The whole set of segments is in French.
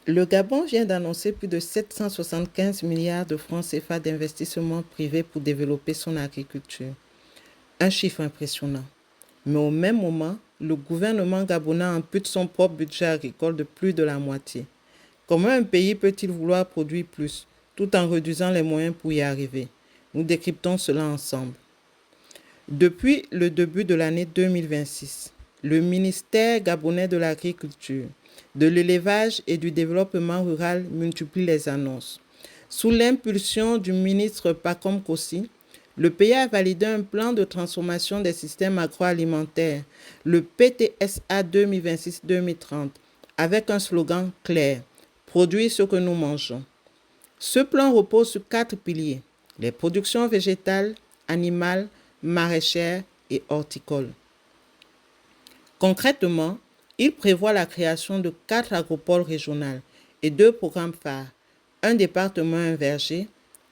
Le Gabon vient d'annoncer plus de 775 milliards de francs CFA d'investissement privé pour développer son agriculture. Un chiffre impressionnant. Mais au même moment, le gouvernement gabonais ampute son propre budget agricole de plus de la moitié. Comment un pays peut-il vouloir produire plus tout en réduisant les moyens pour y arriver? Nous décryptons cela ensemble. Depuis le début de l'année 2026, le ministère gabonais de l'Agriculture, de l'Élevage et du Développement rural multiplie les annonces. Sous l'impulsion du ministre Pacom Kossi, le pays a validé un plan de transformation des systèmes agroalimentaires, le PTSA 2026-2030, avec un slogan clair: produire ce que nous mangeons. Ce plan repose sur 4 piliers: les productions végétales, animales, maraîchères et horticoles. Concrètement, il prévoit la création de 4 agropoles régionaux et 2 programmes phares: un département, un verger,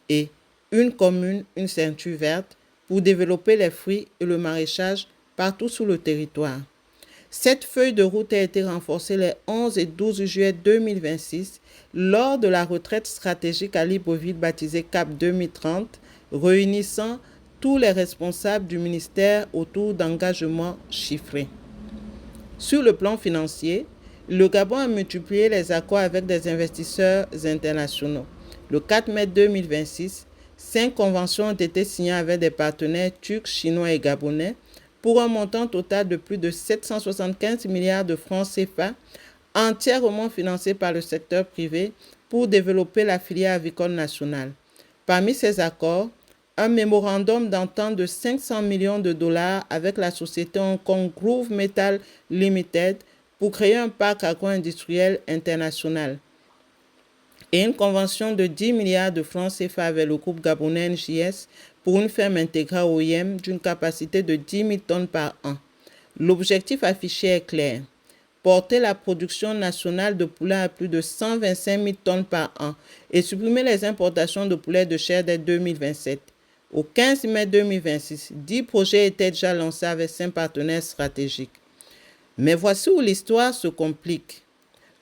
et une commune, une ceinture verte, pour développer les fruits et le maraîchage partout sur le territoire. Cette feuille de route a été renforcée les 11 et 12 juillet 2026 lors de la retraite stratégique à Libreville baptisée CAP 2030, réunissant tous les responsables du ministère autour d'engagements chiffrés. Sur le plan financier, le Gabon a multiplié les accords avec des investisseurs internationaux. Le 4 mai 2026, 5 conventions ont été signées avec des partenaires turcs, chinois et gabonais pour un montant total de plus de 775 milliards de francs CFA, entièrement financés par le secteur privé pour développer la filière avicole nationale. Parmi ces accords, un mémorandum d'entente de 500 millions de dollars avec la société Hong Kong Groove Metal Limited pour créer un parc agro-industriel international, et une convention de 10 milliards de francs CFA avec le groupe gabonais NJS pour une ferme intégrée OIM d'une capacité de 10 000 tonnes par an. L'objectif affiché est clair: porter la production nationale de poulet à plus de 125 000 tonnes par an et supprimer les importations de poulet de chair dès 2027. Au 15 mai 2026, 10 projets étaient déjà lancés avec 5 partenaires stratégiques. Mais voici où l'histoire se complique.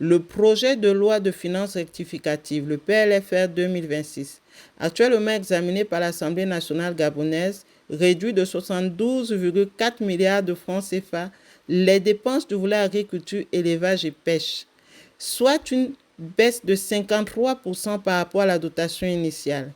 Le projet de loi de finances rectificative, le PLFR 2026, actuellement examiné par l'Assemblée nationale gabonaise, réduit de 72,4 milliards de francs CFA les dépenses du volet agriculture, élevage et pêche, soit une baisse de 53% par rapport à la dotation initiale.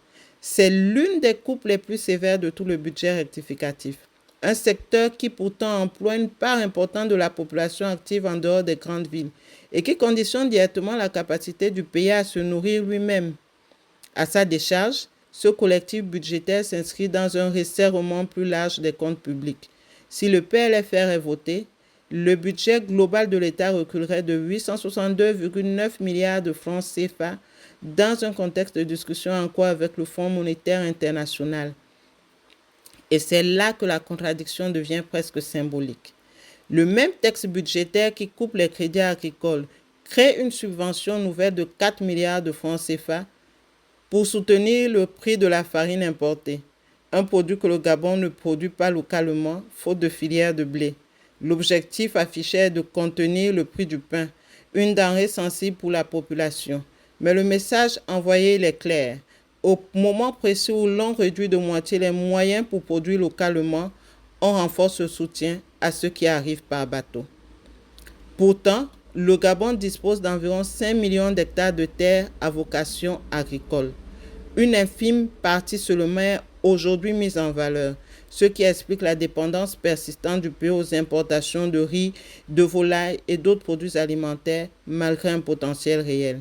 C'est l'une des coupes les plus sévères de tout le budget rectificatif. Un secteur qui pourtant emploie une part importante de la population active en dehors des grandes villes et qui conditionne directement la capacité du pays à se nourrir lui-même. À sa décharge, ce collectif budgétaire s'inscrit dans un resserrement plus large des comptes publics. Si le PLFR est voté, le budget global de l'État reculerait de 862,9 milliards de francs CFA dans un contexte de discussion en cours avec le Fonds monétaire international. Et c'est là que la contradiction devient presque symbolique. Le même texte budgétaire qui coupe les crédits agricoles crée une subvention nouvelle de 4 milliards de francs CFA pour soutenir le prix de la farine importée, un produit que le Gabon ne produit pas localement, faute de filière de blé. L'objectif affiché est de contenir le prix du pain, une denrée sensible pour la population. Mais le message envoyé est clair. Au moment précis où l'on réduit de moitié les moyens pour produire localement, on renforce le soutien à ceux qui arrivent par bateau. Pourtant, le Gabon dispose d'environ 5 millions d'hectares de terres à vocation agricole. Une infime partie seulement est aujourd'hui mise en valeur, ce qui explique la dépendance persistante du pays aux importations de riz, de volailles et d'autres produits alimentaires, malgré un potentiel réel.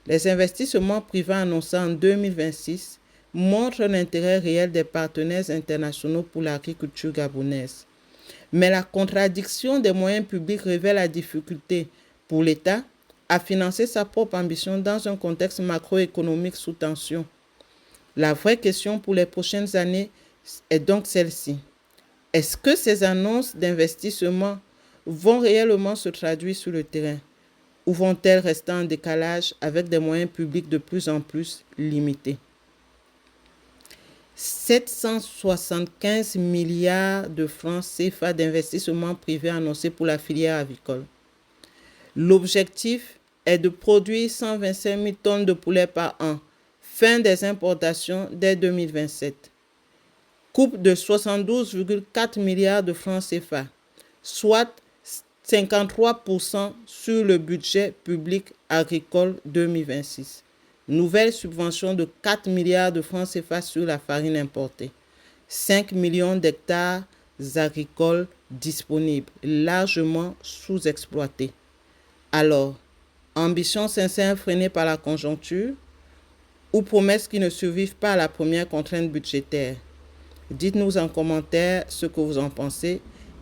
Les investissements privés annoncés en 2026 montrent l'intérêt réel des partenaires internationaux pour l'agriculture gabonaise. Mais la contradiction des moyens publics révèle la difficulté pour l'État à financer sa propre ambition dans un contexte macroéconomique sous tension. La vraie question pour les prochaines années est donc celle-ci. Est-ce que ces annonces d'investissement vont réellement se traduire sur le terrain, ou vont-elles rester en décalage avec des moyens publics de plus en plus limités? 775 milliards de francs CFA d'investissement privé annoncés pour la filière avicole. L'objectif est de produire 125 000 tonnes de poulet par an. Fin des importations dès 2027. Coupe de 72,4 milliards de francs CFA, soit 53% sur le budget public agricole 2026. Nouvelle subvention de 4 milliards de francs CFA sur la farine importée. 5 millions d'hectares agricoles disponibles, largement sous-exploités. Alors, ambition sincère freinée par la conjoncture ou promesses qui ne survivent pas à la première contrainte budgétaire? Dites-nous en commentaire ce que vous en pensez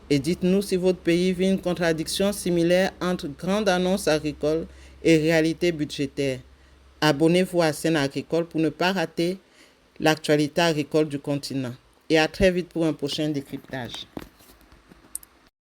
et dites-nous si votre pays vit une contradiction similaire entre grande annonce agricole et réalité budgétaire. Abonnez-vous à Scène Agricole pour ne pas rater l'actualité agricole du continent. Et à très vite pour un prochain décryptage.